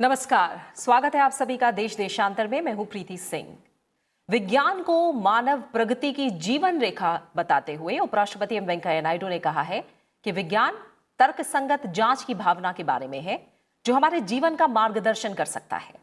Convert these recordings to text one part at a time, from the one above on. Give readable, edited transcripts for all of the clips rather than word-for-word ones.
नमस्कार, स्वागत है आप सभी का देश देशांतर में। मैं हूं प्रीति सिंह। विज्ञान को मानव प्रगति की जीवन रेखा बताते हुए उपराष्ट्रपति एम वेंकैया नायडू ने कहा है कि विज्ञान तर्कसंगत जांच की भावना के बारे में है, जो हमारे जीवन का मार्गदर्शन कर सकता है।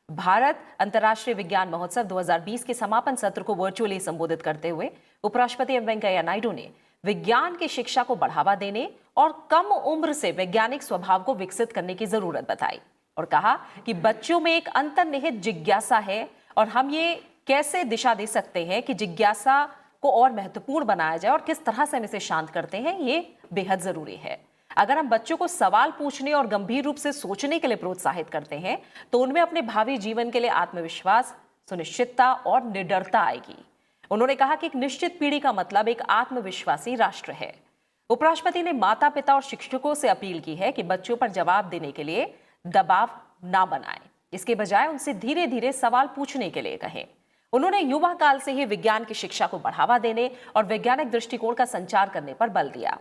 भारत अंतर्राष्ट्रीय विज्ञान महोत्सव 2020 के समापन सत्र को वर्चुअली संबोधित करते हुए उपराष्ट्रपति एम वेंकैया नायडू ने विज्ञान की शिक्षा को बढ़ावा देने और कम उम्र से वैज्ञानिक स्वभाव को विकसित करने की जरूरत बताई और कहा कि बच्चों में एक अंतर्निहित जिज्ञासा है और हम ये कैसे दिशा दे सकते हैं कि जिज्ञासा को और महत्वपूर्ण बनाया जाए और किस तरह से हम इसे शांत करते हैं, ये बेहद जरूरी है। अगर हम बच्चों को सवाल पूछने और गंभीर रूप से सोचने के लिए प्रोत्साहित करते हैं तो उनमें अपने भावी जीवन के लिए आत्मविश्वास, सुनिश्चितता और निडरता आएगी। उन्होंने कहा कि एक निश्चित पीढ़ी का मतलब एक आत्मविश्वासी राष्ट्र है। उपराष्ट्रपति ने माता पिता और शिक्षकों से अपील की है कि बच्चों पर जवाब देने के लिए दबाव ना बनाएं, इसके बजाय उनसे धीरे धीरे सवाल पूछने के लिए कहें। उन्होंने युवा काल से ही विज्ञान की शिक्षा को बढ़ावा देने और वैज्ञानिक दृष्टिकोण का संचार करने पर बल दिया।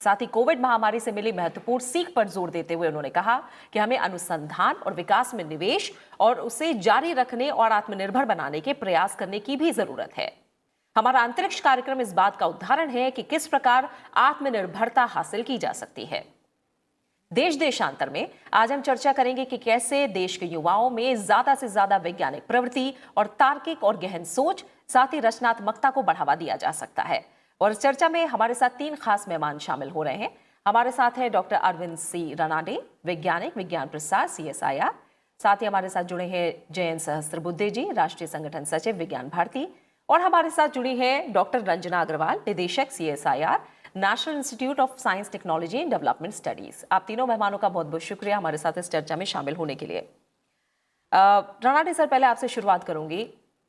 साथ ही कोविड महामारी से मिली महत्वपूर्ण सीख पर जोर देते हुए उन्होंने कहा कि हमें अनुसंधान और विकास में निवेश और उसे जारी रखने और आत्मनिर्भर बनाने के प्रयास करने की भी जरूरत है। हमारा अंतरिक्ष कार्यक्रम इस बात का उदाहरण है कि किस प्रकार आत्मनिर्भरता हासिल की जा सकती है। देश देशांतर में आज हम चर्चा करेंगे कि कैसे देश के युवाओं में ज्यादा से ज्यादा वैज्ञानिक प्रवृत्ति और तार्किक और गहन सोच, साथ ही रचनात्मकता को बढ़ावा दिया जा सकता है। और इस चर्चा में हमारे साथ 3 खास मेहमान शामिल हो रहे हैं। हमारे साथ है डॉक्टर अरविंद सी रनाडे, वैज्ञानिक, विज्ञान प्रसार, CSIR। साथ ही हमारे साथ जुड़े हैं जयंत सहस्त्रबुद्धे जी, राष्ट्रीय संगठन सचिव, विज्ञान भारती। और हमारे साथ जुड़ी है डॉक्टर रंजना अग्रवाल, निदेशक, CSIR, national institute of science, technology and development studies. आप तीनों मेहमानों का बहुत बहुत शुक्रिया हमारे साथ इस चर्चा में शामिल होने के लिए। रनाडे सर, पहले आपसे शुरुआत करूंगी।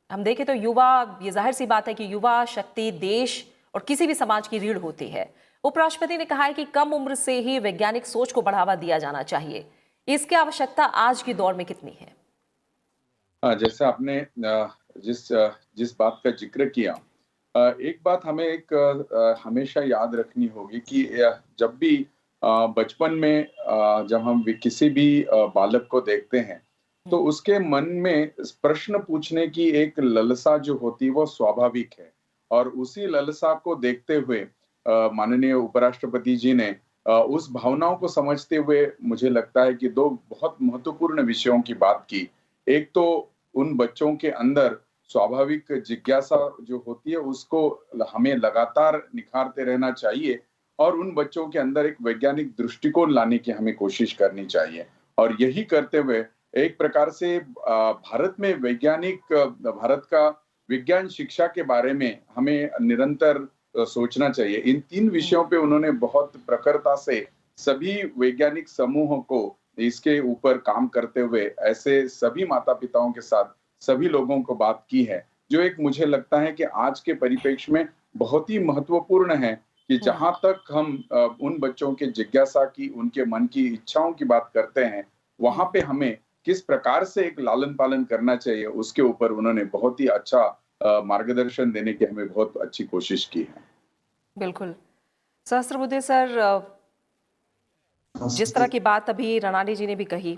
हम देखें तो युवा, ये जाहिर सी बात है कि युवा शक्ति देश और किसी भी समाज की रीढ़ होती है। उपराष्ट्रपति ने कहा है कि कम उम्र से ही वैज्ञानिक सोच को बढ़ावा दिया जाना चाहिए। इसकी आवश्यकता आज के दौर में कितनी है? जैसे आपने जिस बात का जिक्र किया, एक बात हमें हमेशा याद रखनी होगी कि जब भी बचपन में जब हम किसी भी बालक को देखते हैं तो उसके मन में प्रश्न पूछने की एक ललसा जो होती है वो स्वाभाविक है। और उसी ललसा को देखते हुए माननीय उपराष्ट्रपति जी ने उस भावनाओं को समझते हुए मुझे लगता है कि 2 बहुत महत्वपूर्ण विषयों की बात की। एक तो उन बच्चों के अंदर स्वाभाविक जिज्ञासा जो होती है उसको हमें लगातार निखारते रहना चाहिए और उन बच्चों के अंदर एक वैज्ञानिक दृष्टिकोण लाने की हमें कोशिश करनी चाहिए। और यही करते हुए एक प्रकार से भारत का विज्ञान शिक्षा के बारे में हमें निरंतर सोचना चाहिए। इन 3 विषयों पे उन्होंने बहुत प्रखरता से सभी वैज्ञानिक समूहों को इसके ऊपर काम करते हुए ऐसे सभी माता पिताओं के साथ सभी लोगों को बात की है, जो एक मुझे लगता है कि आज के परिप्रेक्ष्य में बहुत ही महत्वपूर्ण है कि जहां तक हम उन बच्चों के जिज्ञासा की, उनके मन की इच्छाओं की बात करते हैं, वहां पे हमें किस प्रकार से एक लालन पालन करना चाहिए उसके ऊपर उन्होंने बहुत ही अच्छा मार्गदर्शन देने की हमें बहुत अच्छी कोशिश की है। बिल्कुल। सहस्त्रबुद्धे सर, जिस तरह की बात अभी रनाडे जी ने भी कही,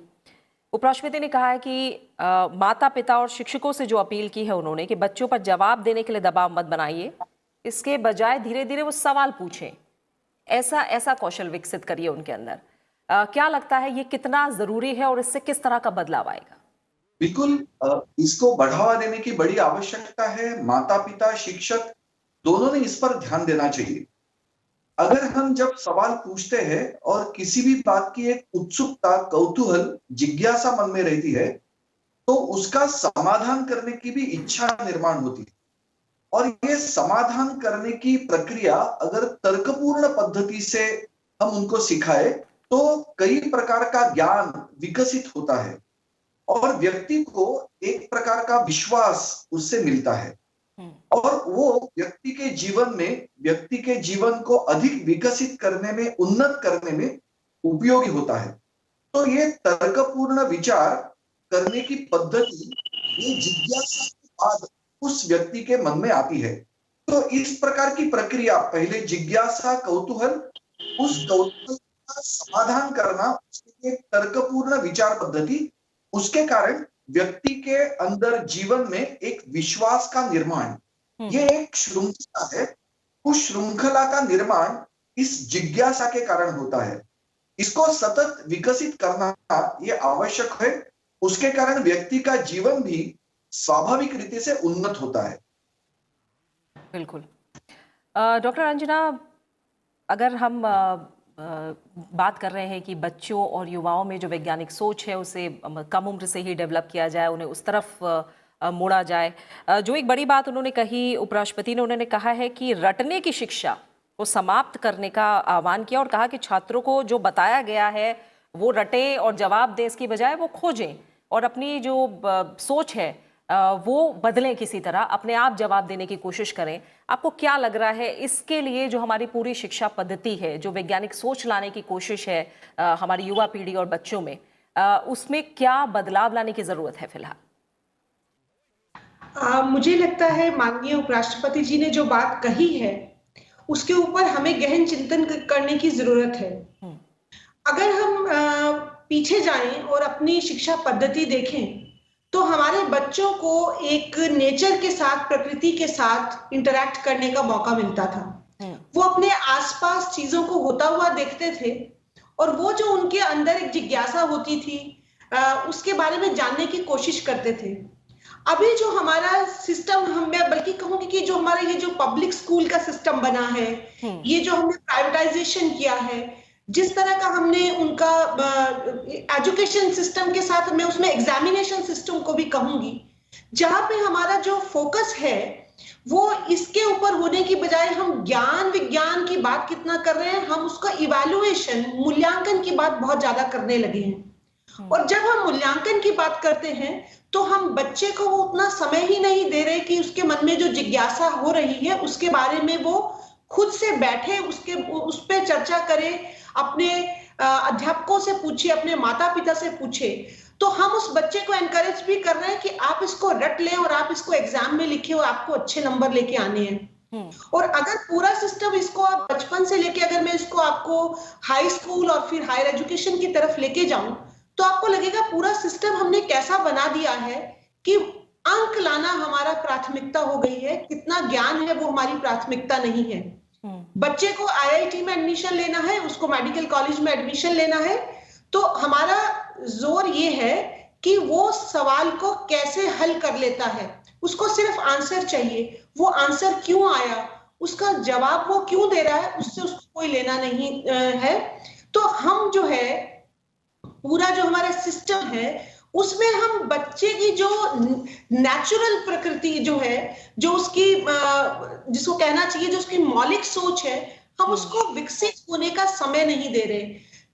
उपराष्ट्रपति ने कहा है कि माता पिता और शिक्षकों से जो अपील की है उन्होंने कि बच्चों पर जवाब देने के लिए दबाव मत बनाइए, इसके बजाय धीरे धीरे वो सवाल पूछें, ऐसा कौशल विकसित करिए उनके अंदर। क्या लगता है ये कितना जरूरी है और इससे किस तरह का बदलाव आएगा? बिल्कुल, इसको बढ़ावा देने की बड़ी आवश्यकता है। माता पिता, शिक्षक दोनों ने इस पर ध्यान देना चाहिए। अगर हम जब सवाल पूछते हैं और किसी भी बात की एक उत्सुकता, कौतूहल, जिज्ञासा मन में रहती है तो उसका समाधान करने की भी इच्छा निर्माण होती है। और ये समाधान करने की प्रक्रिया अगर तर्कपूर्ण पद्धति से हम उनको सिखाए तो कई प्रकार का ज्ञान विकसित होता है और व्यक्ति को एक प्रकार का विश्वास उससे मिलता है और वो व्यक्ति के जीवन को अधिक विकसित करने में, उन्नत करने में उपयोगी होता है। तो ये तर्कपूर्ण विचार करने की पद्धति ये जिज्ञासा के बाद उस व्यक्ति के मन में आती है। तो इस प्रकार की प्रक्रिया, पहले जिज्ञासा, कौतूहल, उस कौतूहल का समाधान करना, उसके लिए तर्कपूर्ण विचार पद्धति उसके कारण व्यक्ति के अंदर जीवन में एक विश्वास का निर्माण, ये एक श्रृंखला है। उस श्रृंखला का निर्माण इस जिज्ञासा के कारण होता है। इसको सतत विकसित करना ये आवश्यक है। उसके कारण व्यक्ति का जीवन भी स्वाभाविक रीति से उन्नत होता है। बिल्कुल। डॉक्टर अंजना, अगर हम बात कर रहे हैं कि बच्चों और युवाओं में जो वैज्ञानिक सोच है उसे कम उम्र से ही डेवलप किया जाए, उन्हें उस तरफ मोड़ा जाए, जो एक बड़ी बात उन्होंने कही उपराष्ट्रपति ने, उन्होंने कहा है कि रटने की शिक्षा को समाप्त करने का आह्वान किया और कहा कि छात्रों को जो बताया गया है वो रटे और जवाब दें, इसकी बजाय वो खोजें और अपनी जो सोच है वो बदलें, किसी तरह अपने आप जवाब देने की कोशिश करें। आपको क्या लग रहा है इसके लिए जो हमारी पूरी शिक्षा पद्धति है, जो वैज्ञानिक सोच लाने की कोशिश है हमारी युवा पीढ़ी और बच्चों में, उसमें क्या बदलाव लाने की जरूरत है फिलहाल? मुझे लगता है माननीय उपराष्ट्रपति जी ने जो बात कही है उसके ऊपर हमें गहन चिंतन करने की जरूरत है। अगर हम पीछे जाएं और अपनी शिक्षा पद्धति देखें तो हमारे बच्चों को एक नेचर के साथ, प्रकृति के साथ इंटरैक्ट करने का मौका मिलता था। वो अपने आसपास चीजों को होता हुआ देखते थे और वो जो उनके अंदर एक जिज्ञासा होती थी उसके बारे में जानने की कोशिश करते थे। अभी जो हमारा सिस्टम, मैं बल्कि कहूंगी कि जो हमारा ये जो पब्लिक स्कूल का सिस्टम बना है, ये जो हमने प्राइवेटाइजेशन किया है, जिस तरह का हमने उनका एजुकेशन सिस्टम के साथ, मैं उसमें एग्जामिनेशन सिस्टम को भी कहूंगी, जहां पे हमारा जो फोकस है वो इसके ऊपर होने की बजाय हम ज्ञान विज्ञान की बात कितना कर रहे हैं, हम उसका इवैल्यूएशन, मूल्यांकन की बात बहुत ज्यादा करने लगे हैं। और जब हम मूल्यांकन की बात करते हैं तो हम बच्चे को वो उतना समय ही नहीं दे रहे कि उसके मन में जो जिज्ञासा हो रही है उसके बारे में वो खुद से बैठे, उस पर चर्चा करे, अपने अध्यापकों से पूछे, अपने माता पिता से पूछे। तो हम उस बच्चे को एनकरेज भी कर रहे हैं कि आप इसको रट लें और आप इसको एग्जाम में लिखे और आपको अच्छे नंबर लेके आने हैं। और अगर पूरा सिस्टम इसको आप बचपन से लेके, अगर मैं इसको आपको हाई स्कूल और फिर हायर एजुकेशन की तरफ लेके जाऊं तो आपको लगेगा पूरा सिस्टम हमने कैसा बना दिया है कि अंक लाना हमारा प्राथमिकता हो गई है, कितना ज्ञान है वो हमारी प्राथमिकता नहीं है। बच्चे को आईआईटी में एडमिशन लेना है, उसको मेडिकल कॉलेज में एडमिशन लेना है, तो हमारा जोर ये है कि वो सवाल को कैसे हल कर लेता है। उसको सिर्फ आंसर चाहिए, वो आंसर क्यों आया, उसका जवाब वो क्यों दे रहा है, उससे उसको कोई लेना नहीं है। तो हम जो है पूरा जो हमारा सिस्टम है उसमें हम बच्चे की जो नेचुरल प्रकृति जो है, जो उसकी जिसको कहना चाहिए जो उसकी मौलिक सोच है, हम उसको विकसित होने का समय नहीं दे रहे।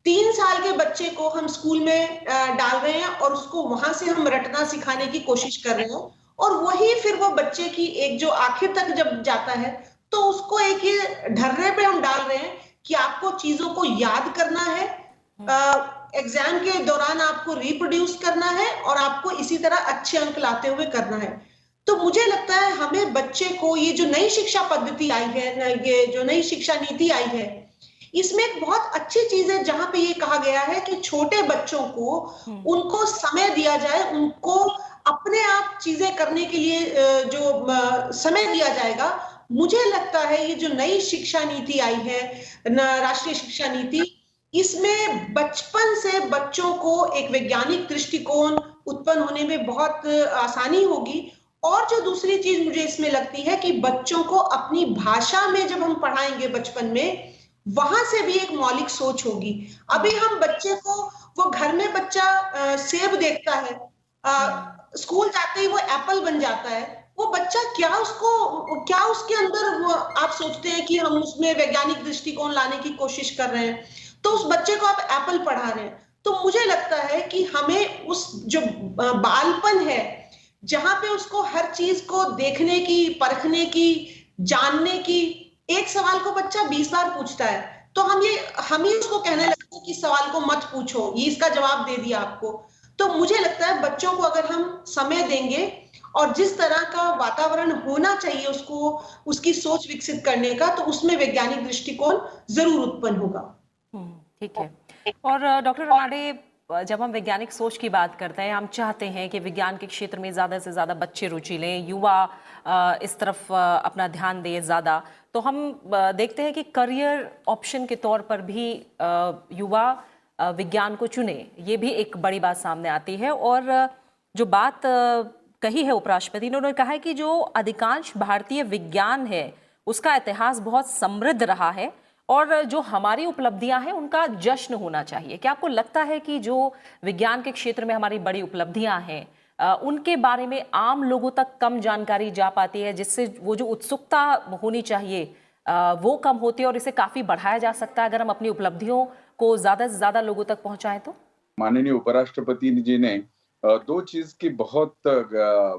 3 साल के बच्चे को हम स्कूल में डाल रहे हैं और उसको वहां से हम रटना सिखाने की कोशिश कर रहे हैं और वही फिर वो बच्चे की एक जो आखिर तक जब जाता है तो उसको एक ही ढर्रे पे हम डाल रहे हैं कि आपको चीजों को याद करना है, एग्जाम के दौरान आपको रिप्रोड्यूस करना है और आपको इसी तरह अच्छे अंक लाते हुए करना है। तो मुझे लगता है हमें बच्चे को, ये जो नई शिक्षा पद्धति आई है, ये जो नई शिक्षा नीति आई है, इसमें एक बहुत अच्छी चीज है जहां पे ये कहा गया है कि छोटे बच्चों को उनको समय दिया जाए, उनको अपने आप चीजें करने के लिए जो समय दिया जाएगा। मुझे लगता है ये जो नई शिक्षा नीति आई है, राष्ट्रीय शिक्षा नीति, इसमें बचपन से बच्चों को एक वैज्ञानिक दृष्टिकोण उत्पन्न होने में बहुत आसानी होगी। और जो दूसरी चीज मुझे इसमें लगती है कि बच्चों को अपनी भाषा में जब हम पढ़ाएंगे बचपन में, वहां से भी एक मौलिक सोच होगी। अभी हम बच्चे को, वो घर में बच्चा सेब देखता है, स्कूल जाते ही वो एप्पल बन जाता है, वो बच्चा क्या उसके अंदर आप सोचते हैं कि हम उसमें वैज्ञानिक दृष्टिकोण लाने की कोशिश कर रहे हैं, तो उस बच्चे को आप एप्पल पढ़ा रहे हैं। तो मुझे लगता है कि हमें उस जो बालपन है जहां पे उसको हर चीज को देखने की, परखने की, जानने की, एक सवाल को बच्चा 20 बार पूछता है, तो हम ही उसको कहने लगते हैं कि सवाल को मत पूछो, ये इसका जवाब दे दिया आपको। तो मुझे लगता है बच्चों को अगर हम समय देंगे और जिस तरह का वातावरण होना चाहिए उसको, उसकी सोच विकसित करने का, तो उसमें वैज्ञानिक दृष्टिकोण जरूर उत्पन्न होगा। ठीक है। और डॉक्टर रनाडे, जब हम वैज्ञानिक सोच की बात करते हैं, हम चाहते हैं कि विज्ञान के क्षेत्र में ज़्यादा से ज़्यादा बच्चे रुचि लें, युवा इस तरफ अपना ध्यान दें ज़्यादा, तो हम देखते हैं कि करियर ऑप्शन के तौर पर भी युवा विज्ञान को चुने, ये भी एक बड़ी बात सामने आती है। और जो बात कही है उपराष्ट्रपति ने, उन्होंने कहा है कि जो अधिकांश भारतीय विज्ञान है उसका इतिहास बहुत समृद्ध रहा है और जो हमारी उपलब्धियां हैं उनका जश्न होना चाहिए। क्या आपको लगता है कि जो विज्ञान के क्षेत्र में हमारी बड़ी उपलब्धियां हैं उनके बारे में आम लोगों तक कम जानकारी जा पाती है, जिससे वो जो उत्सुकता होनी चाहिए वो कम होती है और इसे काफी बढ़ाया जा सकता है अगर हम अपनी उपलब्धियों को ज्यादा से ज्यादा लोगों तक पहुंचाएं तो? माननीय उपराष्ट्रपति जी ने दो चीज की बहुत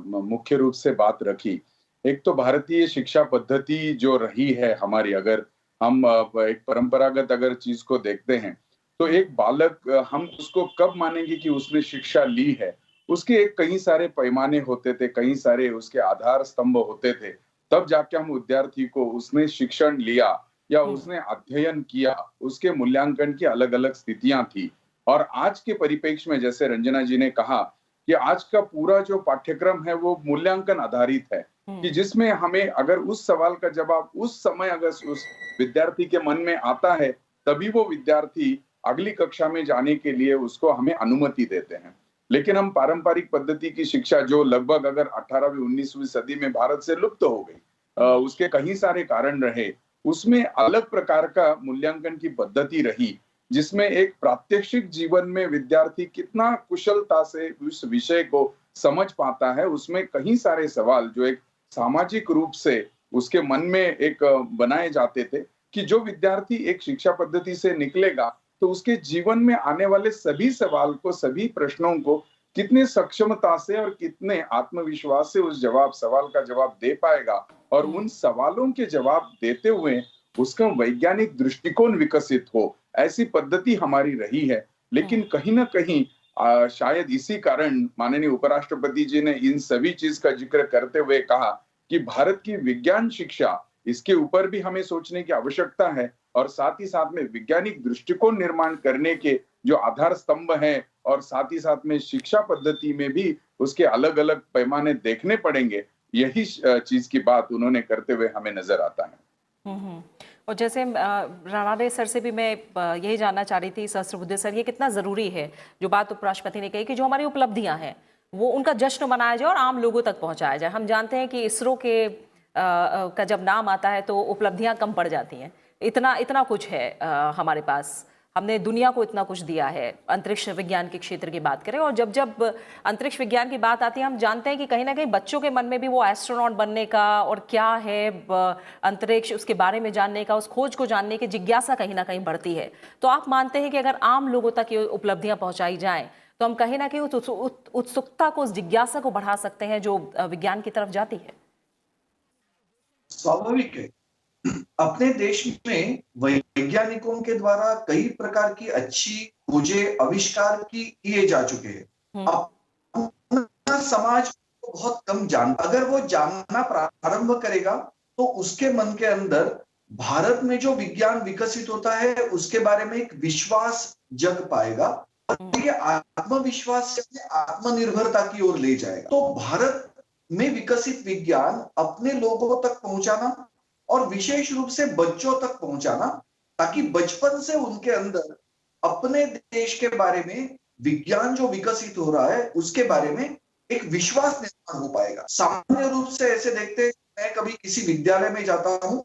मुख्य रूप से बात रखी। एक तो भारतीय शिक्षा पद्धति जो रही है हमारी, अगर हम एक परंपरागत अगर चीज को देखते हैं तो एक बालक हम उसको कब मानेंगे कि उसने शिक्षा ली है, उसके एक कई सारे पैमाने होते थे, कई सारे उसके आधार स्तंभ होते थे, तब जाके हम विद्यार्थी को उसने शिक्षण लिया या उसने अध्ययन किया, उसके मूल्यांकन की अलग अलग स्थितियां थी। और आज के परिप्रेक्ष्य में जैसे रंजना जी ने कहा कि आज का पूरा जो पाठ्यक्रम है वो मूल्यांकन आधारित है, कि जिसमें हमें अगर उस सवाल का जवाब उस समय अगर उस विद्यार्थी के मन में आता है, तभी वो विद्यार्थी अगली कक्षा में जाने के लिए उसको हमें अनुमति देते हैं। लेकिन हम पारंपरिक पद्धति की शिक्षा जो लगभग अगर 18वीं 19वीं सदी में भारत से लुप्त हो गई, उसके कई सारे कारण रहे, उसमें अलग प्रकार का मूल्यांकन की पद्धति रही, जिसमें एक प्रात्यक्षिक जीवन में विद्यार्थी कितना कुशलता से उस विषय को समझ पाता है, उसमें कई सारे सवाल जो एक सामाजिक रूप से उसके मन में एक बनाए जाते थे कि जो विद्यार्थी एक शिक्षा पद्धति से निकलेगा तो उसके जीवन में आने वाले सभी सवाल को, सभी प्रश्नों को कितने सक्षमता से और कितने आत्मविश्वास से उस सवाल का जवाब दे पाएगा, और उन सवालों के जवाब देते हुए उसका वैज्ञानिक दृष्टिकोण विकसित हो, ऐसी पद्धति हमारी रही है। लेकिन कहीं ना कहीं शायद इसी कारण माननीय उपराष्ट्रपति जी ने इन सभी चीज का जिक्र करते हुए कहा कि भारत की विज्ञान शिक्षा, इसके ऊपर भी हमें सोचने की आवश्यकता है, और साथ ही साथ में वैज्ञानिक दृष्टिकोण निर्माण करने के जो आधार स्तंभ हैं और साथ ही साथ में शिक्षा पद्धति में भी उसके अलग अलग पैमाने देखने पड़ेंगे। यही चीज की बात उन्होंने करते हुए हमें नजर आता है। और जैसे राणा सर से भी मैं यही जानना चाह रही थी, सहस्त्रबुद्धे सर, ये कितना ज़रूरी है जो बात उपराष्ट्रपति ने कही कि जो हमारी उपलब्धियां हैं वो उनका जश्न मनाया जाए और आम लोगों तक पहुंचाया जाए। हम जानते हैं कि इसरो के का जब नाम आता है तो उपलब्धियां कम पड़ जाती हैं, इतना कुछ है हमारे पास, हमने दुनिया को इतना कुछ दिया है अंतरिक्ष विज्ञान के क्षेत्र की बात करें। और जब अंतरिक्ष विज्ञान की बात आती है, हम जानते हैं कि कहीं ना कहीं बच्चों के मन में भी वो एस्ट्रोनॉट बनने का और क्या है अंतरिक्ष, उसके बारे में जानने का, उस खोज को जानने की जिज्ञासा कहीं ना कहीं बढ़ती है। तो आप मानते हैं कि अगर आम लोगों तक ये उपलब्धियां पहुंचाई जाएं तो हम कहीं ना कहीं उस उत्सुकता को, उस जिज्ञासा को बढ़ा सकते हैं जो विज्ञान की तरफ जाती है? स्वाभाविक है, अपने देश में वैज्ञानिकों के द्वारा कई प्रकार की अच्छी खोजें, आविष्कार किए जा चुके हैं। अपना समाज को बहुत कम अगर वो जानना प्रारंभ करेगा तो उसके मन के अंदर भारत में जो विज्ञान विकसित होता है उसके बारे में एक विश्वास जग पाएगा। ये आत्मविश्वास से आत्मनिर्भरता की ओर ले जाएगा। तो भारत में विकसित विज्ञान अपने लोगों तक पहुंचाना और विशेष रूप से बच्चों तक पहुंचाना, ताकि बचपन से उनके अंदर अपने देश के बारे में, विज्ञान जो विकसित हो रहा है उसके बारे में एक विश्वास निर्माण हो पाएगा। सामान्य रूप से ऐसे देखते हैं, मैं कभी किसी विद्यालय में जाता हूं,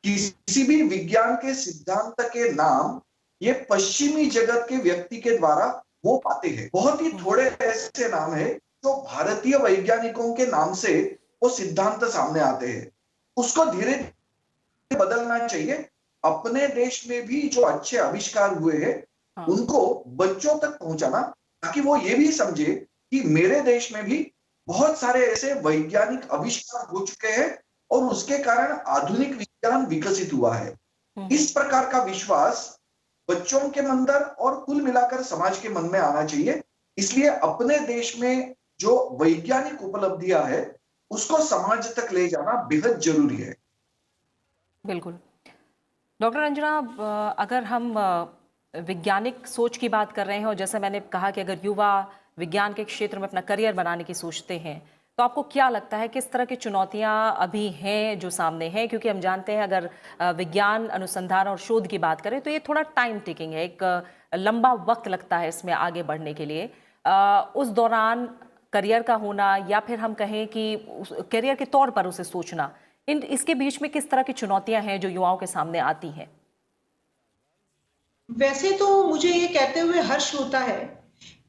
किसी भी विज्ञान के सिद्धांत के नाम ये पश्चिमी जगत के व्यक्ति के द्वारा वो पाते हैं। बहुत ही थोड़े ऐसे नाम है जो भारतीय वैज्ञानिकों के नाम से वो सिद्धांत सामने आते हैं। उसको धीरे धीरे बदलना चाहिए। अपने देश में भी जो अच्छे आविष्कार हुए हैं उनको बच्चों तक पहुंचाना, ताकि वो ये भी समझे कि मेरे देश में भी बहुत सारे ऐसे वैज्ञानिक आविष्कार हो चुके हैं और उसके कारण आधुनिक विज्ञान विकसित हुआ है। इस प्रकार का विश्वास बच्चों के अंदर और कुल मिलाकर समाज के मन में आना चाहिए। इसलिए अपने देश में जो वैज्ञानिक उपलब्धियां है उसको समाज तक ले जाना बेहद जरूरी है। बिल्कुल। डॉक्टर रंजना, अगर हम वैज्ञानिक सोच की बात कर रहे हैं और जैसे मैंने कहा कि अगर युवा विज्ञान के क्षेत्र में अपना करियर बनाने की सोचते हैं तो आपको क्या लगता है किस तरह की चुनौतियां अभी हैं जो सामने हैं? क्योंकि हम जानते हैं अगर विज्ञान अनुसंधान और शोध की बात करें तो ये थोड़ा टाइम टेकिंग है, एक लंबा वक्त लगता है इसमें आगे बढ़ने के लिए। उस दौरान करियर का होना या फिर हम कहें कि करियर के तौर पर उसे सोचना, इसके बीच में किस तरह की चुनौतियां हैं जो युवाओं के सामने आती हैं? वैसे तो मुझे ये कहते हुए हर्ष होता है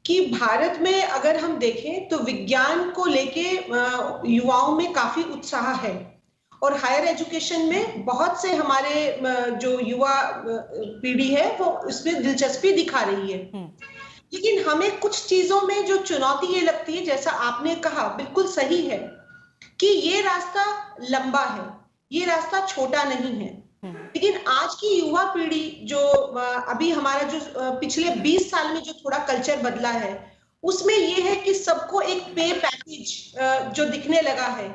कि भारत में अगर हम देखें तो विज्ञान को लेके युवाओं में काफी उत्साह है और हायर एजुकेशन में बहुत से हमारे जो युवा पीढ़ी है वो इसमें दिलचस्पी दिखा रही है। लेकिन हमें कुछ चीजों में जो चुनौती ये लगती है, जैसा आपने कहा बिल्कुल सही है कि ये रास्ता लंबा है, ये रास्ता छोटा नहीं है। लेकिन आज की युवा पीढ़ी जो अभी हमारा जो पिछले 20 साल में जो थोड़ा कल्चर बदला है उसमें ये है कि सबको एक पे पैकेज जो दिखने लगा है।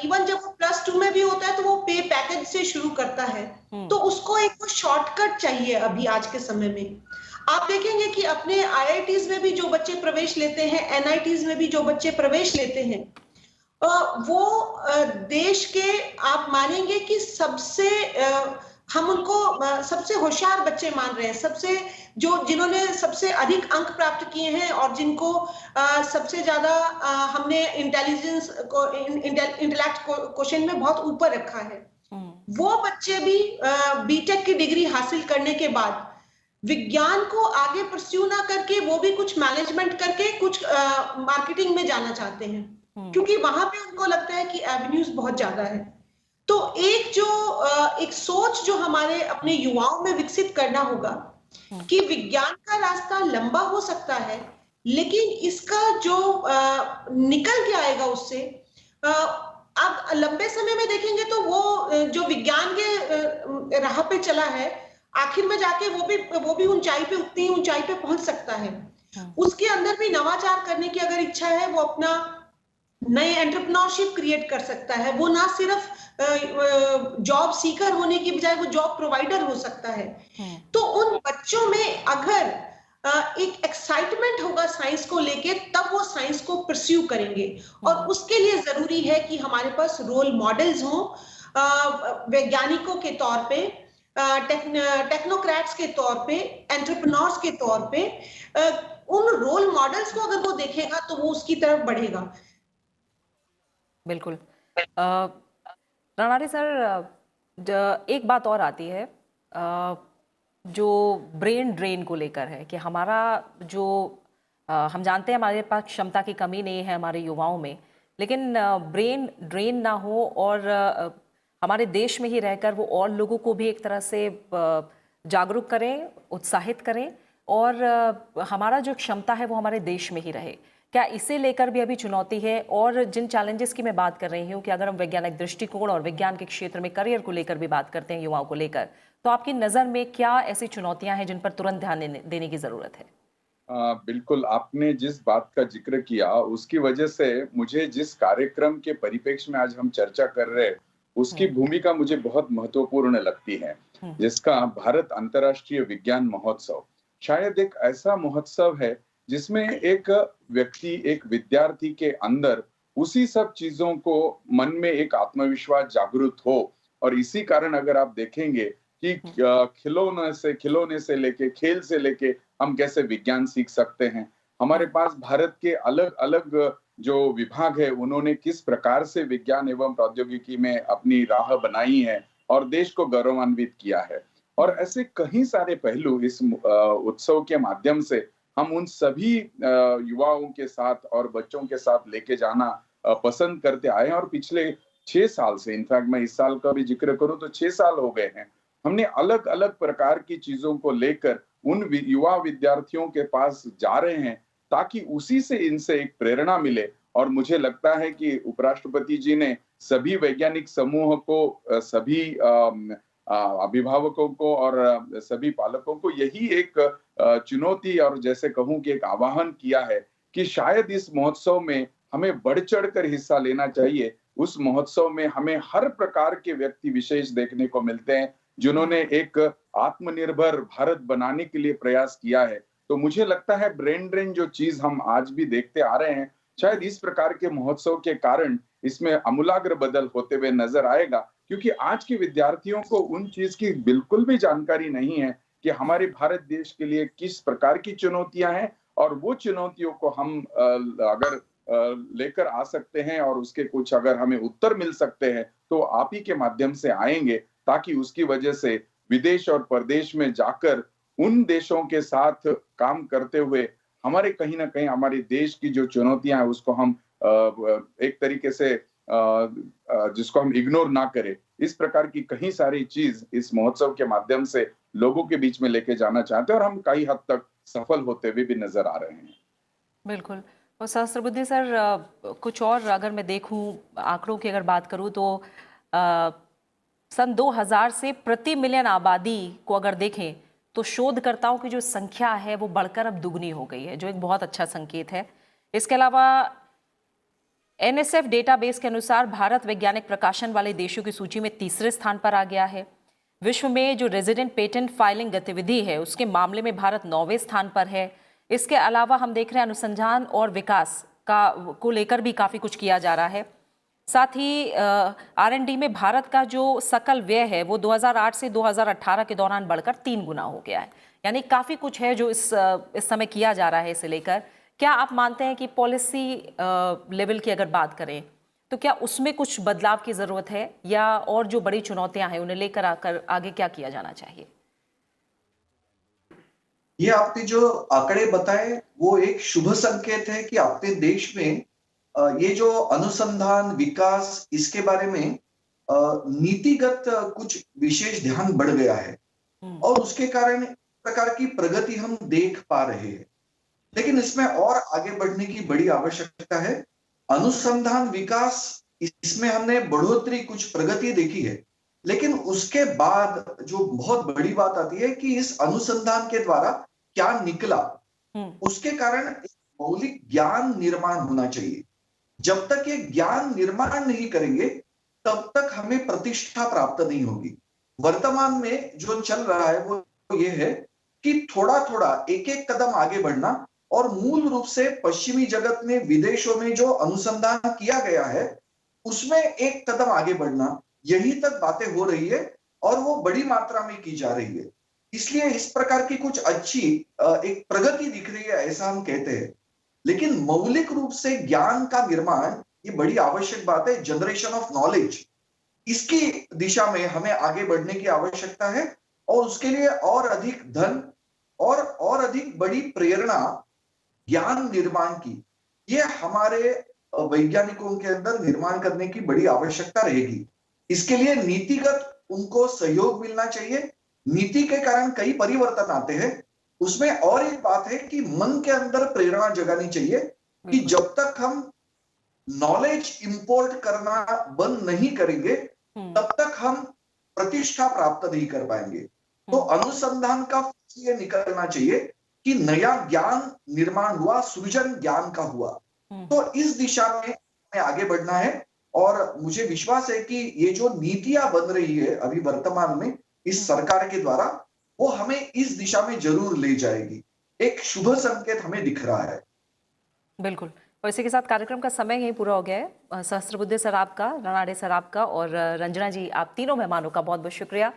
इवन जब वो +2 में भी होता है तो वो पे पैकेज से शुरू करता है, तो उसको एक शॉर्टकट चाहिए अभी आज के समय में। आप देखेंगे कि अपने IITs में भी जो बच्चे प्रवेश लेते हैं, NITs में भी जो बच्चे प्रवेश लेते हैं, वो देश के आप मानेंगे कि सबसे हम उनको सबसे होशियार बच्चे मान रहे हैं, सबसे जिन्होंने सबसे अधिक अंक प्राप्त किए हैं और जिनको सबसे ज्यादा हमने इंटेलिजेंस को इंटेलेक्ट क्वोशिएंट में बहुत ऊपर रखा है। वो बच्चे भी बीटेक की डिग्री हासिल करने के बाद विज्ञान को आगे परस्यू ना करके वो भी कुछ मैनेजमेंट करके कुछ मार्केटिंग में जाना चाहते हैं, क्योंकि वहां पे उनको लगता है कि एवेन्यूज बहुत ज्यादा है। तो एक सोच जो हमारे अपने युवाओं में विकसित करना होगा कि विज्ञान का रास्ता लंबा हो सकता है, लेकिन इसका जो निकल के आएगा उससे आप लंबे समय में देखेंगे तो वो जो विज्ञान के राह पे चला है आखिर में जाके वो भी ऊंचाई पे उतनी ऊंचाई पे पहुंच सकता है। उसके अंदर भी नवाचार करने की अगर इच्छा है, वो अपना नए एंटरप्रेन्योरशिप क्रिएट कर सकता है। वो ना सिर्फ जॉब सीकर होने की बजाय वो जॉब प्रोवाइडर हो सकता है। तो उन बच्चों में अगर एक एक्साइटमेंट होगा साइंस को लेके, तब वो साइंस को परस्यू करेंगे। और उसके लिए जरूरी है कि हमारे पास रोल मॉडल्स हों, वैज्ञानिकों के तौर पे, टेक्नोक्रेट्स के तौर पे, एंटरप्रेन्योर्स के तौर पे। उन रोल मॉडल्स को अगर वो देखेगा तो वो उसकी तरफ बढ़ेगा। बिल्कुल। रनारे सर, एक बात और आती है जो ब्रेन ड्रेन को लेकर है कि हमारा जो हम जानते हैं हमारे पास क्षमता की कमी नहीं है हमारे युवाओं में, लेकिन ब्रेन ड्रेन ना हो और हमारे देश में ही रहकर वो और लोगों को भी एक तरह से जागरूक करें, उत्साहित करें और हमारा जो क्षमता है वो हमारे देश में ही रहे। क्या इसे लेकर भी अभी चुनौती है? और जिन चैलेंजेस की मैं बात कर रही हूँ कि अगर हम वैज्ञानिक दृष्टिकोण और विज्ञान के क्षेत्र में करियर को लेकर भी बात करते हैं युवाओं को लेकर, तो आपकी नज़र में क्या ऐसी चुनौतियां हैं जिन पर तुरंत ध्यान देने की ज़रूरत है? बिल्कुल, आपने जिस बात का जिक्र किया उसकी वजह से मुझे जिस कार्यक्रम के परिप्रेक्ष्य में आज हम चर्चा कर रहे हैं उसकी भूमिका मुझे बहुत महत्वपूर्ण लगती है, जिसका भारत अंतर्राष्ट्रीय विज्ञान महोत्सव शायद एक ऐसा महोत्सव है जिसमें एक व्यक्ति, एक विद्यार्थी के अंदर उसी सब चीजों को मन में एक आत्मविश्वास जागृत हो। और इसी कारण अगर आप देखेंगे कि खिलौने से लेके, खेल से लेके हम कैसे विज्ञान सीख सकते हैं, हमारे पास भारत के अलग अलग जो विभाग है उन्होंने किस प्रकार से विज्ञान एवं प्रौद्योगिकी में अपनी राह बनाई है और देश को गौरवान्वित किया है। और ऐसे कई सारे पहलू इस उत्सव के माध्यम से हम उन सभी युवाओं के साथ और बच्चों के साथ लेके जाना पसंद करते आए हैं। और पिछले 6 साल से, इनफैक्ट मैं इस साल का भी जिक्र करूं तो 6 साल हो गए हैं, हमने अलग अलग प्रकार की चीजों को लेकर उन युवा विद्यार्थियों के पास जा रहे हैं ताकि उसी से इनसे एक प्रेरणा मिले। और मुझे लगता है कि उपराष्ट्रपति जी ने सभी वैज्ञानिक समूह को, सभी अभिभावकों को और सभी पालकों को यही एक चुनौती और जैसे कहूं कि एक आह्वान किया है कि शायद इस महोत्सव में हमें बढ़ चढ़कर हिस्सा लेना चाहिए। उस महोत्सव में हमें हर प्रकार के व्यक्ति विशेष देखने को मिलते हैं जिन्होंने एक आत्मनिर्भर भारत बनाने के लिए प्रयास किया है। तो मुझे लगता है ब्रेन ड्रेन जो चीज हम आज भी देखते आ रहे हैं, शायद इस प्रकार के महोत्सव के कारण इसमें आमूलाग्र बदल होते हुए नजर आएगा, क्योंकि आज के विद्यार्थियों को उन चीज की बिल्कुल भी जानकारी नहीं है कि हमारे भारत देश के लिए किस प्रकार की चुनौतियां हैं, और वो चुनौतियों को हम अगर लेकर आ सकते हैं और उसके कुछ अगर हमें उत्तर मिल सकते हैं तो आप ही के माध्यम से आएंगे, ताकि उसकी वजह से विदेश और परदेश में जाकर उन देशों के साथ काम करते हुए हमारे कहीं ना कहीं हमारे देश की जो चुनौतियां हैं उसको हम एक तरीके से जिसको हम इग्नोर ना करें। इस प्रकार की कई सारी चीज इस महोत्सव के माध्यम से लोगों के बीच में लेके जाना चाहते हैं, और हम कई हद तक सफल होते हुए भी नजर आ रहे हैं। बिल्कुल। और सहस्त्रबुद्धे सर, कुछ और अगर मैं देखूं, आंकड़ों की अगर बात करूं तो सन 2000 से प्रति मिलियन आबादी को अगर देखें तो शोधकर्ताओं की जो संख्या है वो बढ़कर अब दुगनी हो गई है, जो एक बहुत अच्छा संकेत है। इसके अलावा NSF डेटाबेस के अनुसार भारत वैज्ञानिक प्रकाशन वाले देशों की सूची में तीसरे स्थान पर आ गया है। विश्व में जो रेजिडेंट पेटेंट फाइलिंग गतिविधि है उसके मामले में भारत 9वें स्थान पर है। इसके अलावा हम देख रहे हैं अनुसंधान और विकास को लेकर भी काफ़ी कुछ किया जा रहा है। साथ ही R&D में भारत का जो सकल व्यय है वो 2008 से 2018 के दौरान बढ़कर 3 गुना हो गया है। यानी काफ़ी कुछ है जो इस समय किया जा रहा है इसे लेकर। क्या आप मानते हैं कि पॉलिसी लेवल की अगर बात करें तो क्या उसमें कुछ बदलाव की ज़रूरत है, या और जो बड़ी चुनौतियां हैं उन्हें लेकर आकर आगे क्या किया जाना चाहिए? ये आपने जो आंकड़े बताए वो एक शुभ संकेत है कि अपने देश में ये जो अनुसंधान विकास इसके बारे में नीतिगत कुछ विशेष ध्यान बढ़ गया है, और उसके कारण इस प्रकार की प्रगति हम देख पा रहे हैं। लेकिन इसमें और आगे बढ़ने की बड़ी आवश्यकता है। अनुसंधान विकास, इसमें हमने बढ़ोतरी कुछ प्रगति देखी है, लेकिन उसके बाद जो बहुत बड़ी बात आती है कि इस अनुसंधान के द्वारा क्या निकला, उसके कारण मौलिक ज्ञान निर्माण होना चाहिए। जब तक ये ज्ञान निर्माण नहीं करेंगे तब तक हमें प्रतिष्ठा प्राप्त नहीं होगी। वर्तमान में जो चल रहा है वो ये है कि थोड़ा थोड़ा एक एक कदम आगे बढ़ना, और मूल रूप से पश्चिमी जगत में विदेशों में जो अनुसंधान किया गया है उसमें एक कदम आगे बढ़ना, यही तक बातें हो रही है और वो बड़ी मात्रा में की जा रही है। इसलिए इस प्रकार की कुछ अच्छी एक प्रगति दिख रही है, ऐसा हम कहते हैं। लेकिन मौलिक रूप से ज्ञान का निर्माण ये बड़ी आवश्यक बात है। जनरेशन ऑफ नॉलेज, इसकी दिशा में हमें आगे बढ़ने की आवश्यकता है, और उसके लिए और अधिक धन और अधिक बड़ी प्रेरणा ज्ञान निर्माण की, ये हमारे वैज्ञानिकों के अंदर निर्माण करने की बड़ी आवश्यकता रहेगी। इसके लिए नीतिगत उनको सहयोग मिलना चाहिए। नीति के कारण कई परिवर्तन आते हैं। उसमें और एक बात है कि मन के अंदर प्रेरणा जगानी चाहिए कि जब तक हम नॉलेज इंपोर्ट करना बंद नहीं करेंगे तब तक हम प्रतिष्ठा प्राप्त नहीं कर पाएंगे। तो अनुसंधान का ये निकलना चाहिए कि नया ज्ञान निर्माण हुआ, सृजन ज्ञान का हुआ। तो इस दिशा में हमें आगे बढ़ना है, और मुझे विश्वास है कि ये जो नीतियां बन रही है अभी वर्तमान में इस सरकार के द्वारा, वो हमें इस दिशा में जरूर ले जाएगी। एक शुभ संकेत हमें दिख रहा है। बिल्कुल। और इसी के साथ कार्यक्रम का समय यही पूरा हो गया है। सहस्त्रबुद्धे सर आपका, रनाडे सर आपका, और रंजना जी, आप तीनों मेहमानों का बहुत बहुत शुक्रिया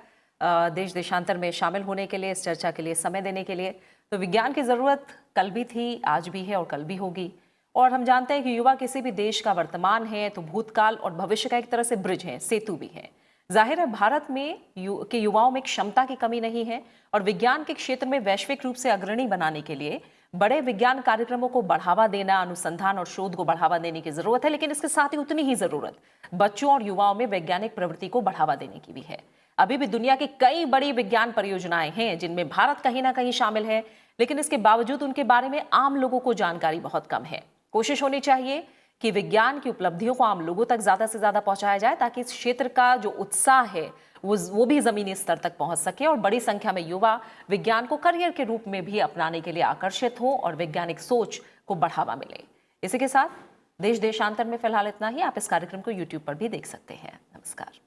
देश देशांतर में शामिल होने के लिए, इस चर्चा के लिए समय देने के लिए। तो विज्ञान की ज़रूरत कल भी थी, आज भी है और कल भी होगी। और हम जानते हैं कि युवा किसी भी देश का वर्तमान है तो भूतकाल और भविष्य का एक तरह से ब्रिज है, सेतु भी है। जाहिर है भारत में के युवाओं में क्षमता की कमी नहीं है, और विज्ञान के क्षेत्र में वैश्विक रूप से अग्रणी बनाने के लिए बड़े विज्ञान कार्यक्रमों को बढ़ावा देना, अनुसंधान और शोध को बढ़ावा देने की जरूरत है। लेकिन इसके साथ ही उतनी ही जरूरत बच्चों और युवाओं में वैज्ञानिक प्रवृत्ति को बढ़ावा देने की भी है। अभी भी दुनिया की कई बड़ी विज्ञान परियोजनाएं हैं जिनमें भारत कहीं ना कहीं शामिल है, लेकिन इसके बावजूद उनके बारे में आम लोगों को जानकारी बहुत कम है। कोशिश होनी चाहिए कि विज्ञान की उपलब्धियों को आम लोगों तक ज्यादा से ज्यादा पहुंचाया जाए, ताकि इस क्षेत्र का जो उत्साह है वो भी जमीनी स्तर तक पहुंच सके और बड़ी संख्या में युवा विज्ञान को करियर के रूप में भी अपनाने के लिए आकर्षित हो और वैज्ञानिक सोच को बढ़ावा मिले। इसी के साथ देश देशांतर में फिलहाल इतना ही। आप इस कार्यक्रम को YouTube पर भी देख सकते हैं। नमस्कार।